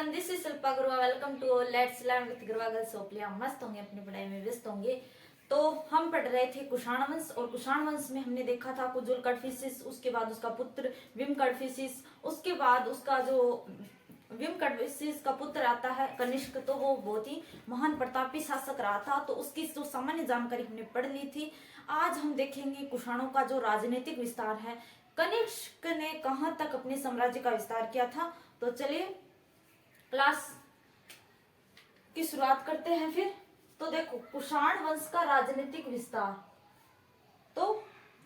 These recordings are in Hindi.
Everyone, this is Shilpa Gurua. Welcome to let's learn with Gurua girls. Hope आप मस्त होंगे, अपनी पढ़ाई में व्यस्त होंगे। तो हम पढ़ रहे थे कुषाण वंश, और कुषाण वंश में हमने देखा था कुजुल कड़फिसिस, उसके बाद उसका पुत्र विम कड़फिसिस, उसके बाद उसका जो विम कड़फिसिस का पुत्र आता है कनिष्क, तो वो बहुत ही महान प्रतापी शासक रहा था। तो उसकी जो सामान्य जानकारी हमने पढ़ ली थी। आज हम देखेंगे कुषाणों का जो राजनीतिक विस्तार है, कनिष्क ने कहां तक अपने साम्राज्य का विस्तार किया था। तो चलिए क्लास की शुरुआत करते हैं फिर। तो देखो, कुषाण वंश का राजनीतिक विस्तार। तो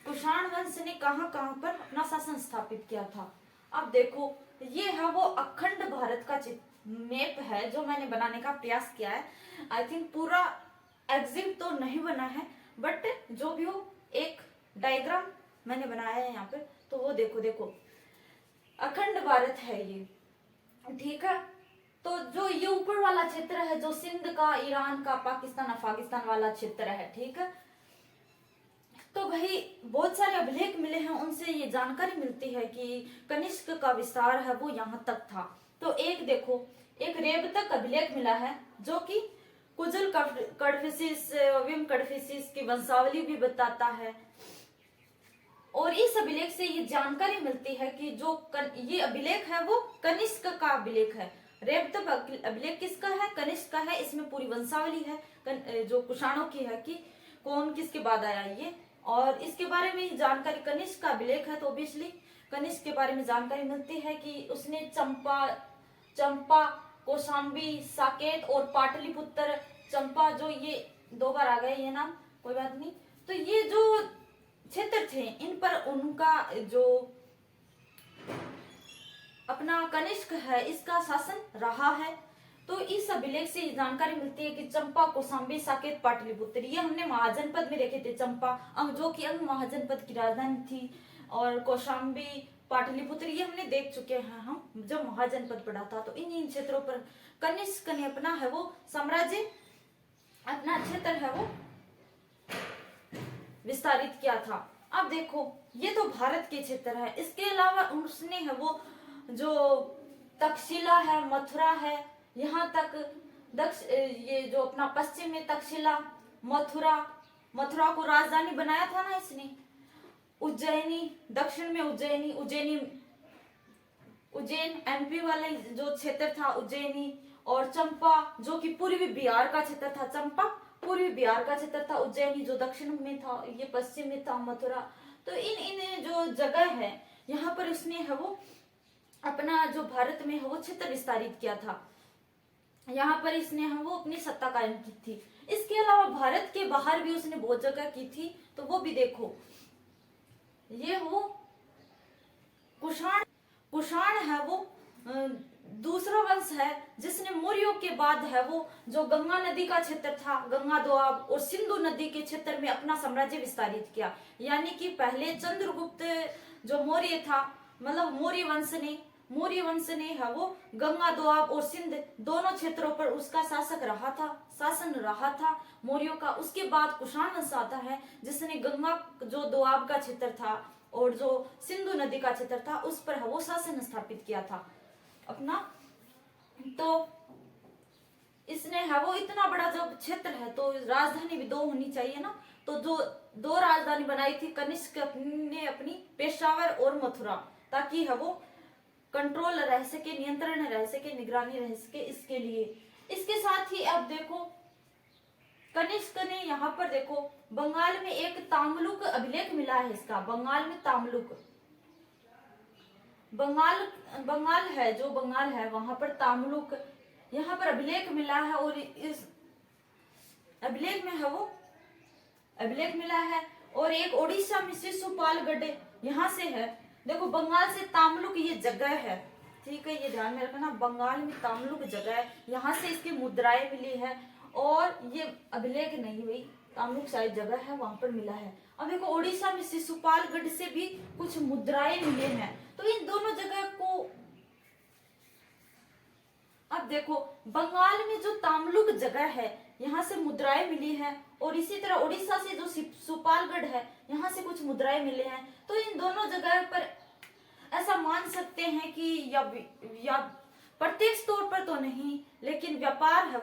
कुषाण वंश ने कहां कहां पर अपना शासन स्थापित किया था। अब देखो, ये है वो अखंड भारत का मैप है जो मैंने बनाने का प्रयास किया है। आई थिंक पूरा एग्जिट तो नहीं बना है, बट जो भी हो एक डायग्राम मैंने बनाया है यहाँ पे। तो वो देखो अखंड भारत है ये, ठीक है। तो जो ये ऊपर वाला क्षेत्र है, जो सिंध का, ईरान का, पाकिस्तान, अफगानिस्तान वाला क्षेत्र है, ठीक है। तो भाई बहुत सारे अभिलेख मिले हैं, उनसे ये जानकारी मिलती है कि कनिष्क का विस्तार है वो यहाँ तक था। तो एक देखो, एक रेबतक अभिलेख मिला है जो कि कुजुल कड़फिसिस, विम कड़फिसिस की वंशावली भी बताता है। और इस अभिलेख से ये जानकारी मिलती है कि जो ये अभिलेख है वो कनिष्क का अभिलेख है। रेबतक अभिलेख किसका है? कनिष्क का है। इसमें पूरी वंशावली है जो कुषाणों की है कि कौन किसके बाद आया ये, और इसके बारे में जानकारी, कनिष्क का अभिलेख है तो ऑब्वियसली कनिष्क के बारे में जानकारी मिलती है कि उसने चंपा, कौशाम्बी, साकेत और पाटलिपुत्र। चंपा जो ये दो बार आ गए ये नाम, कोई बात नहीं। तो ये जो क्षेत्र थे इन पर उनका जो अपना कनिष्क है इसका शासन रहा है। तो इस अभिलेख से जानकारी मिलती है कि चंपा, कौशाम्बी, साकेत, पाटलिपुत्र, ये हमने महाजनपद में देखे थे। चंपा जो कि अंग महाजनपद की राजधानी थी, और कौशाम्बी, पाटलिपुत्र ये हमने देख चुके हैं हम जब महाजनपद पढ़ा था। तो इन क्षेत्रों पर कनिष्क ने अपना है वो साम्राज्य, अपना क्षेत्र है वो विस्तारित किया था। अब देखो, ये तो भारत के क्षेत्र है। इसके अलावा उसने है वो जो तक्षशिला है, मथुरा है, यहाँ तक ये जो अपना पश्चिम में तक्षशिला, मथुरा को राजधानी बनाया था ना इसने। उज्जैनी, दक्षिण में उज्जैन एमपी वाला जो क्षेत्र था उज्जैनी, और चंपा जो कि पूर्वी बिहार का क्षेत्र था। चंपा पूर्वी बिहार का क्षेत्र था, उज्जैनी जो दक्षिण में था, ये पश्चिम में था मथुरा। तो इन जो जगह है यहाँ पर उसने है वो अपना जो भारत में है वो क्षेत्र विस्तारित किया था। यहाँ पर इसने हम वो अपनी सत्ता कायम की थी। इसके अलावा भारत के बाहर भी उसने बहुत जगह की थी, तो वो भी देखो। ये वो कुषाण है वो दूसरा वंश है जिसने मौर्यों के बाद है वो जो गंगा नदी का क्षेत्र था, गंगा दोआब और सिंधु नदी के क्षेत्र में अपना साम्राज्य विस्तारित किया। यानी कि पहले चंद्रगुप्त जो मौर्य था, मतलब मौर्य वंश ने है वो गंगा दोआब और सिंध दोनों क्षेत्रों पर उसका शासन रहा था मौर्यों का। उसके बाद कुषाण वंश आता है जिसने गंगा जो दोआब का क्षेत्र था और जो सिंधु नदी का क्षेत्र था उस पर है वो शासन स्थापित किया था अपना। तो इसने है वो इतना बड़ा जो क्षेत्र है, तो राजधानी भी दो होनी चाहिए ना। तो जो दो राजधानी बनाई थी कनिष्क ने अपनी, पेशावर और मथुरा, ताकि है वो कंट्रोल रह सके, नियंत्रण रह सके, निगरानी रह सके, इसके लिए। इसके साथ ही अब देखो, कनिष्क ने यहाँ पर देखो बंगाल में एक ताम्लुक अभिलेख मिला है इसका। बंगाल में ताम्लुक, बंगाल है जो बंगाल है वहां पर ताम्लुक यहाँ पर अभिलेख मिला है। और इस अभिलेख में है वो अभिलेख मिला है। और एक ओडिशा में शिशुपालगढ़ यहाँ से है। देखो, बंगाल से ताम्लुक ये जगह है, ठीक है, ये ध्यान में रखना। बंगाल में ताम्लुक जगह है, यहाँ से इसकी मुद्राएं मिली है। और ये अभिलेख नहीं हुई, ताम्लुक शायद जगह है वहां पर मिला है। अब देखो, ओडिशा में शिशुपालगढ़ से भी कुछ मुद्राएं मिले हैं। तो इन दोनों जगह को अब देखो, बंगाल में जो ताम्लुक जगह है यहाँ से मुद्राएं मिली है, और इसी तरह उड़ीसा से जो शिशुपालगढ़ है यहाँ से कुछ मुद्राएं मिले हैं। तो इन दोनों जगह पर ऐसा मान सकते हैं कि या प्रत्यक्ष तौर पर तो तो नहीं, लेकिन व्यापार है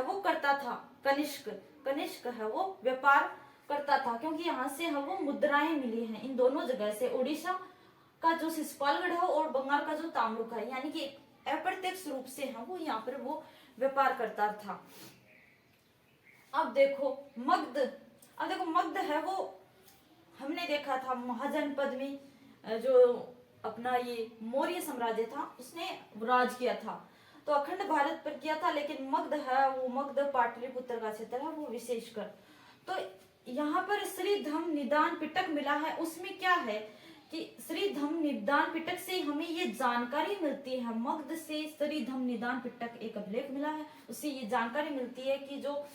वो करता था। कनिष्क है वो व्यापार करता था, क्योंकि यहाँ से है वो मुद्राएं मिली हैं इन दोनों जगह से, उड़ीसा का जो सिसपालगढ़ है और बंगाल का जो ताम्रुक है, यानी कि अप्रत्यक्ष रूप से है वो यहाँ पर वो व्यापार करता था। अब देखो मगध है वो हमने देखा था महाजनपद में जो अपना ये मौर्य साम्राज्य था उसने राज किया था, तो अखंड भारत पर किया था। लेकिन मगध है वो मगध पाटलिपुत्र का क्षेत्र है वो विशेषकर। तो यहाँ पर श्री धम्म निदान पिटक मिला है, उसमें क्या है कि श्री धम्म निदान पिटक से हमें ये जानकारी मिलती है, मगध से श्री धम्म निदान पिटक एक अभिलेख मिला है, उससे ये जानकारी मिलती है कि जो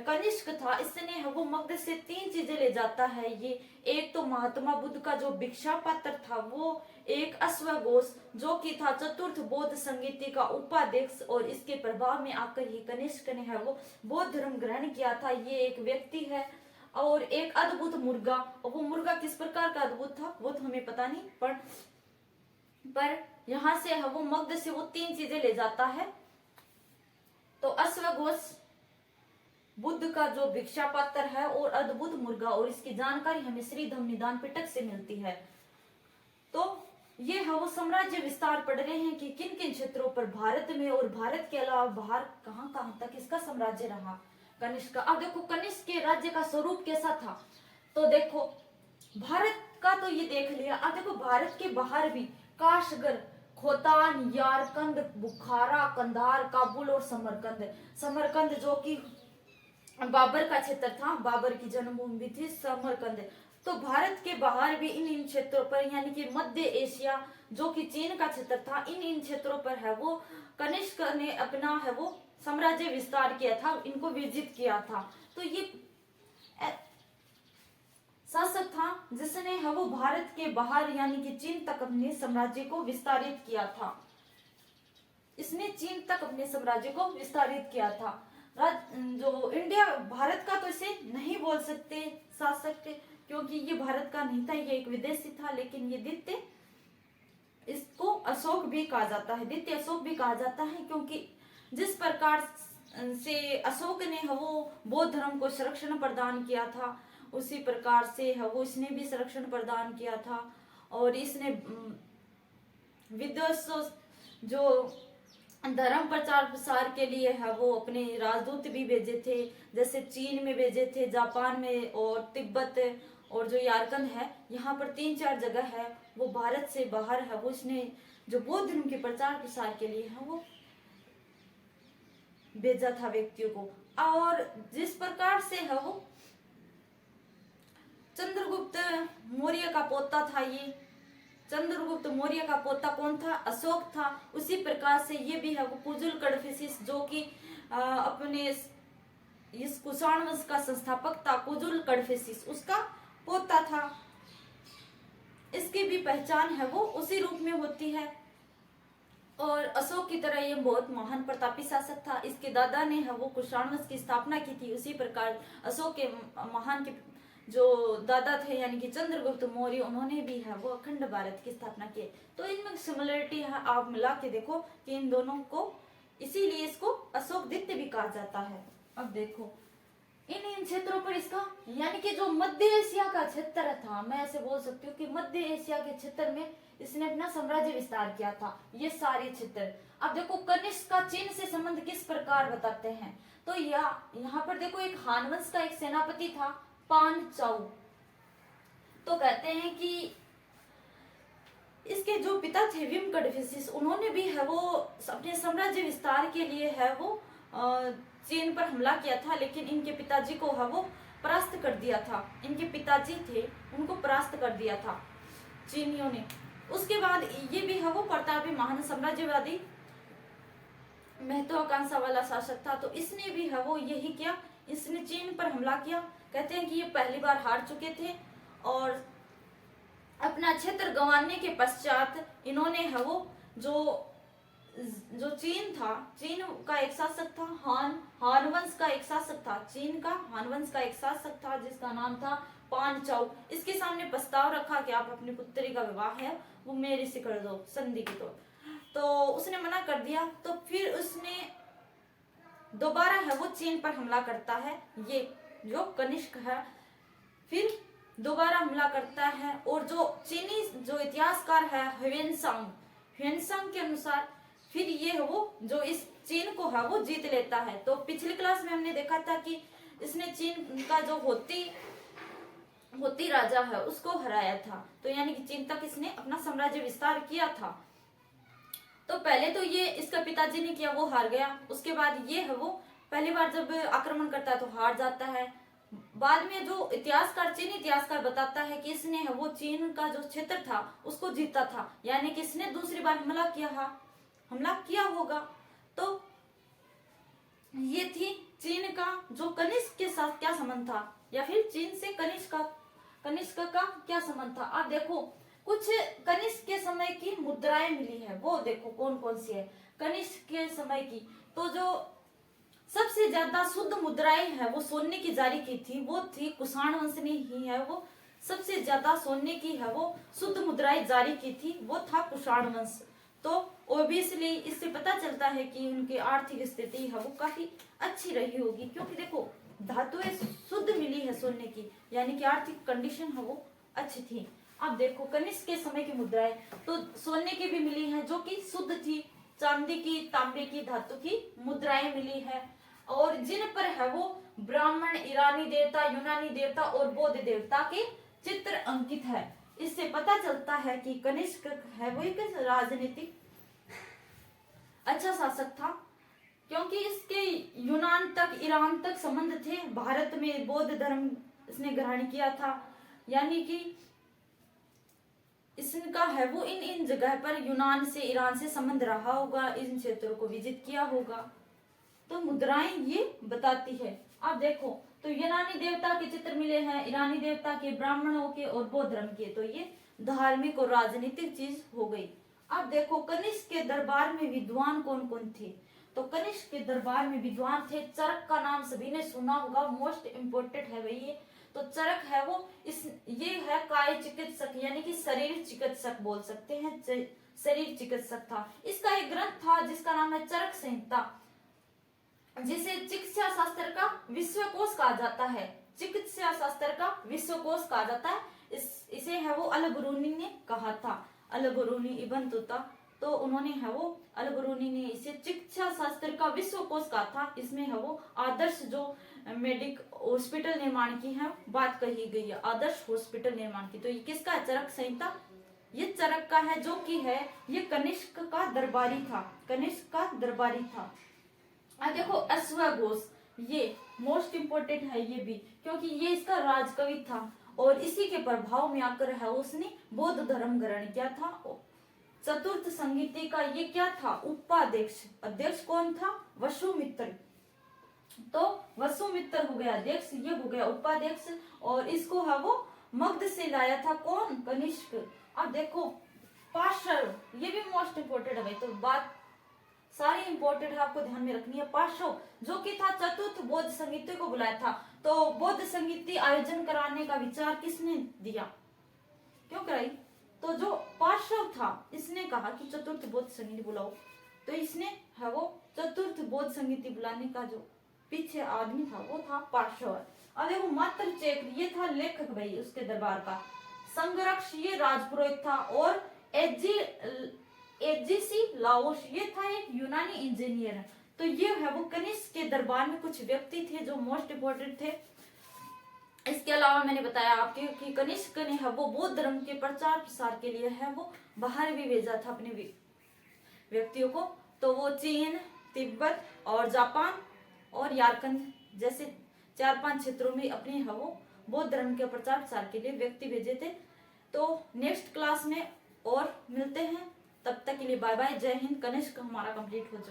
कनिष्क था इसने वो मगध से 3 चीजें ले जाता है। ये एक तो महात्मा बुद्ध का जो भिक्षा पात्र था वो, एक अश्वघोष जो कि था चतुर्थ बौद्ध संगीति का उपाध्यक्ष और इसके प्रभाव में आकर ही कनिष्क ने है वो बौद्ध धर्म ग्रहण किया था, ये एक व्यक्ति है। और एक अद्भुत मुर्गा, और वो मुर्गा किस प्रकार का अद्भुत था वो तो हमें पता नहीं, पर यहाँ से है वो मगध से वो 3 चीजें ले जाता है। तो अश्वघोष, बुद्ध का जो भिक्षा पात्र है और अद्भुत मुर्गा, और इसकी जानकारी हमें श्री धम्म निदान पिटक से मिलती है। तो ये है वो साम्राज्य विस्तार पढ़ रहे हैं कि किन किन क्षेत्रों पर भारत में और भारत के अलावा बाहर कहां कहां तक इसका साम्राज्य रहा कनिष्क का। अब देखो कनिष्क के राज्य का स्वरूप कैसा था, तो देखो भारत का तो ये देख लिया। अब देखो भारत के बाहर भी काशगर, खोतान, यारकंद, बुखारा, कंधार, काबुल और समरकंद जो कि बाबर का क्षेत्र था, बाबर की जन्मभूमि भी थी समरकंद। तो भारत के बाहर भी इन क्षेत्रों पर, यानी कि मध्य एशिया जो कि चीन का क्षेत्र था, इन क्षेत्रों पर है वो कनिष्क ने अपना है वो साम्राज्य विस्तार किया था, इनको विजित किया था। तो ये शासक था जिसने है वो भारत के बाहर यानी कि चीन तक अपने साम्राज्य को विस्तारित किया था, इसने चीन तक अपने साम्राज्य को विस्तारित किया था। जो इंडिया भारत का तो इसे नहीं बोल सकते शासक, क्योंकि ये भारत का नहीं था, ये एक विदेशी था। लेकिन ये द्वितीय, इसको अशोक भी कहा जाता है, द्वितीय अशोक भी कहा जाता है, क्योंकि जिस प्रकार से अशोक ने वो बौद्ध धर्म को संरक्षण प्रदान किया था, उसी प्रकार से वो इसने भी संरक्षण प्रदान किया था। और इसने विदेशों जो धर्म प्रचार प्रसार के लिए है वो अपने राजदूत भी भेजे थे, जैसे चीन में भेजे थे, जापान में और तिब्बत और जो यारकंद है, यहाँ पर 3-4 जगह है वो भारत से बाहर है वो इसने जो बौद्ध धर्म के प्रचार प्रसार के लिए है वो भेजा था व्यक्तियों को। और जिस प्रकार से है वो चंद्रगुप्त मौर्य का पोता था, ये चंद्रगुप्त मौर्य का पोता कौन था? अशोक था। उसी प्रकार से ये भी है वो कुजुल कडफिसिस जो कि अपने इस कुषाण वंश का संस्थापक था, कुजुल कडफिसिस उसका पोता था। इसकी भी पहचान है वो उसी रूप में होती है। और अशोक की तरह ये बहुत महान प्रतापी शासक था, इसके दादा ने है वो कुषाण वंश की स्थापना की थी। उसी प्रकार अशोक के महान के जो दादा थे यानी कि चंद्रगुप्त मौर्य, उन्होंने भी है वो अखंड भारत की स्थापना की। तो इनमें सिमिलरिटी है, आप मिला के देखो कि इन दोनों को, इसीलिए इसको अशोक द्वितीय भी कहा जाता है। अब देखो इन क्षेत्रों पर इसका यानी कि जो मध्य एशिया का क्षेत्र था, मैं ऐसे बोल सकती हूँ कि मध्य एशिया के क्षेत्र में इसने अपना साम्राज्य विस्तार किया था, ये सारे क्षेत्र। अब देखो कनिष्क का चीन से संबंध किस प्रकार बताते हैं, तो यहाँ पर देखो एक हान वंश का एक सेनापति था पान चाउ। तो कहते हैं कि इसके जो पिता थे विम कडफिसिस, उन्होंने भी है वो अपने साम्राज्य विस्तार के लिए है वो चीन पर हमला किया था, लेकिन इनके पिताजी को है वो परास्त कर दिया था। इनके पिताजी थे उनको परास्त कर दिया था चीनियों ने। उसके बाद ये भी है वो प्रतापी महान साम्राज्यवादी महत्वाकांक्षा वाला शासक था। तो इसने भी है वो यही किया, इसने चीन पर हमला किया। कहते हैं कि ये पहली बार हार चुके थे और अपना क्षेत्र गंवाने के पश्चात इन्होंने है वो जो चीन था, चीन का एक शासक था हान वंश का एक शासक था, चीन का हान वंश का एक शासक था जिसका नाम था पान चाउ। इसके सामने प्रस्ताव रखा कि आप अपनी पुत्री का विवाह है वो मेरे से कर दो संधि के तौर। तो उसने मना कर दिया। तो फिर उसने दोबारा है वो चीन पर हमला करता है, ये जो कनिष्क है, फिर दोबारा हमला करता है। और जो चीनी जो इतिहासकार है ह्वेनसांग के अनुसार फिर ये है वो जो इस चीन को है वो जीत लेता है। तो पिछली क्लास में हमने देखा था कि इसने चीन का जो होती राजा है उसको हराया था, तो यानी कि चीन तक इसने अपना साम्राज्य विस्तार किया था। तो पहले तो ये इसका पिताजी ने किया, वो हार गया। उसके बाद ये है वो पहली बार जब आक्रमण करता है तो हार जाता है। बाद में जो चीनी इतिहासकार बताता है कि इसने है वो चीन का जो क्षेत्र था उसको जीता था, यानी कि इसने दूसरी बार हमला किया होगा। तो ये थी चीन का जो कनिष्क के साथ क्या संबंध था, या फिर चीन से कनिष्क का क्या संबंध था। आप देखो कुछ कनिष्क के समय की मुद्राएं मिली है, वो देखो कौन कौन सी है कनिष्क के समय की। तो जो सबसे ज्यादा शुद्ध मुद्राएं है वो सोने की जारी की थी, वो थी कुषाण वंश ने ही है वो सबसे ज्यादा सोने की है वो शुद्ध मुद्राएं जारी की थी, वो था कुषाण वंश। तो ओबियसली इससे पता चलता है कि उनकी आर्थिक स्थिति है वो काफी अच्छी रही होगी, क्योंकि देखो धातुएं शुद्ध मिली है सोने की, यानी कि आर्थिक कंडीशन है वो अच्छी थी। अब देखो कनिष्क के समय की मुद्राएं तो सोने की भी मिली है जो कि शुद्ध थी, चांदी की, तांबे की, धातु की मुद्राएं मिली है, और जिन पर है वो ब्राह्मण, ईरानी देवता, यूनानी देवता और बौद्ध देवता के चित्र अंकित है। इससे पता चलता है कि कनिष्क है वो एक राजनीतिक अच्छा शासक था, क्योंकि इसके यूनान तक, ईरान तक संबंध थे। भारत में बौद्ध धर्म इसने ग्रहण किया था, यानी कि इसका है वो इन जगह पर यूनान से, ईरान से संबंध रहा होगा, इन क्षेत्रों को विजिट किया होगा। तो मुद्राएं ये बताती है। आप देखो तो यूनानी देवता के चित्र मिले हैं, ईरानी देवता के, ब्राह्मणों के और बौद्ध धर्म के, तो ये धार्मिक और राजनीतिक चीज हो गई। अब देखो कनिष्क के दरबार में विद्वान कौन कौन थे। तो कनिष्क के दरबार में विद्वान थे, चरक का नाम सभी ने सुना होगा, मोस्ट इम्पोर्टेंट है भाई ये। तो चरक है वो ये है काय चिकित्सक, यानी कि शरीर चिकित्सक बोल सकते हैं, शरीर चिकित्सक था। इसका एक ग्रंथ था जिसका नाम है चरक संहिता, जिसे चिकित्सा शास्त्र का विश्वकोश कहा जाता है, चिकित्सा शास्त्र का विश्वकोश कहा जाता है। इसे है वो अल-बिरूनी ने कहा था, अल-बिरूनी इब्न तुता, तो उन्होंने है वो अल-बिरूनी ने इसे चिकित्सा शास्त्र का विश्वकोश कहा था। इसमें है वो आदर्श जो मेडिक हॉस्पिटल निर्माण की है बात कही गई है, आदर्श हॉस्पिटल निर्माण की। तो ये किसका है? चरक संहिता, ये चरक का है, जो कि है ये कनिष्क का दरबारी था, कनिष्क का दरबारी था। देखो अश्वघोष, ये मोस्ट इम्पोर्टेंट है ये भी, क्योंकि ये इसका राजकवि था और इसी के प्रभाव में आकर है उसने बौद्ध धर्म ग्रहण किया था। चतुर्थ संगीति का ये क्या था? उपाध्यक्ष। अध्यक्ष कौन था? वसुमित्र। तो वसुमित्र हो गया अध्यक्ष, ये हो गया उपाध्यक्ष, और इसको है वो मगध से लाया था कौन? कनिष्क। अब देखो पार्श्व, ये भी मोस्ट इम्पोर्टेंट है भाई, तो बात सारी इंपॉर्टेंट है, आपको ध्यान में रखनी है। पार्श्व जो कि था चतुर्थ बौद्ध संगीति को बुलाया था। तो बौद्ध संगीति आयोजन कराने का विचार किसने दिया, क्यों कराई? तो जो पार्श्व था इसने कहा कि चतुर्थ बौद्ध संगीति बुलाओ, तो इसने है वो चतुर्थ बौद्ध संगीति बुलाने का जो पीछे आदमी था वो था पार्श्व। अब देखो मात्र चेक, ये था लेखक भाई उसके दरबार का। संगरक्ष ये राजपुरोहित था, और एजीसी लाओस ये था एक यूनानी इंजीनियर। तो ये है वो कनिष्क के दरबार में कुछ व्यक्ति थे जो मोस्ट इम्पोर्टेंट थे। इसके अलावा मैंने बताया आपके कि कनिष्क ने है वो बौद्ध धर्म के प्रचार प्रसार के लिए है वो बाहर भी भेजा था अपने व्यक्तियों को। तो वो चीन, तिब्बत और जापान और यारकंद जैसे 4-5 क्षेत्रों में अपने है वो बौद्ध धर्म के प्रचार प्रसार के लिए व्यक्ति भेजे थे। तो नेक्स्ट क्लास में और मिलते हैं, तब तक के लिए बाय बाय, जय हिंद। कनिष्क हमारा कंप्लीट हो चुका है।